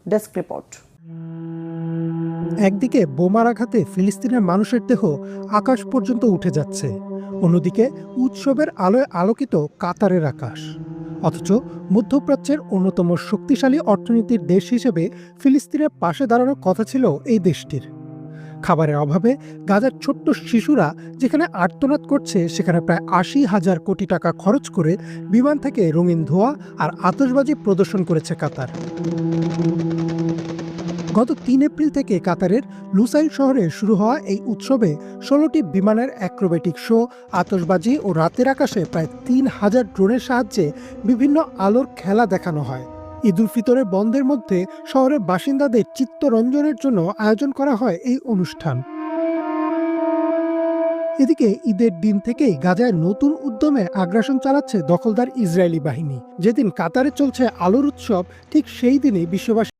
Desk report. একদিকে বোমার আঘাতে ফিলিস্তিনের মানুষের দেহ আকাশ পর্যন্ত উঠে যাচ্ছে, অন্যদিকে উৎসবের আলোয় আলোকিত কাতারের আকাশ। অথচ মধ্যপ্রাচ্যের অন্যতম শক্তিশালী অর্থনীতির দেশ হিসেবে ফিলিস্তিনের পাশে দাঁড়ানোর কথা ছিল এই দেশটির। খাবারের অভাবে গাজার ছোট্ট শিশুরা যেখানে আর্তনাদ করছে, সেখানে প্রায় ৮০,০০০ কোটি টাকা খরচ করে বিমান থেকে রঙিন ধোঁয়া আর আতশবাজি প্রদর্শন করেছে কাতার। গত ৩ এপ্রিল থেকে কাতারের লুসাইল শহরে শুরু হওয়া এই উৎসবে ১৬টি বিমানের অ্যাক্রোবেটিক শো, আতশবাজি ও রাতের আকাশে প্রায় ৩,০০০ ড্রোনের সাহায্যে বিভিন্ন আলোর খেলা দেখানো হয়। ঈদ উল ফিতরের বন্ধের মধ্যে শহরের বাসিন্দাদের চিত্তরঞ্জনের জন্য আয়োজন করা হয় এই অনুষ্ঠান। এদিকে ঈদের দিন থেকেই গাজায় নতুন উদ্যমে আগ্রাসন চালাচ্ছে দখলদার ইসরায়েলি বাহিনী। যেদিন কাতারে চলছে আলোর উৎসব, ঠিক সেই দিনই বিশ্ববাসী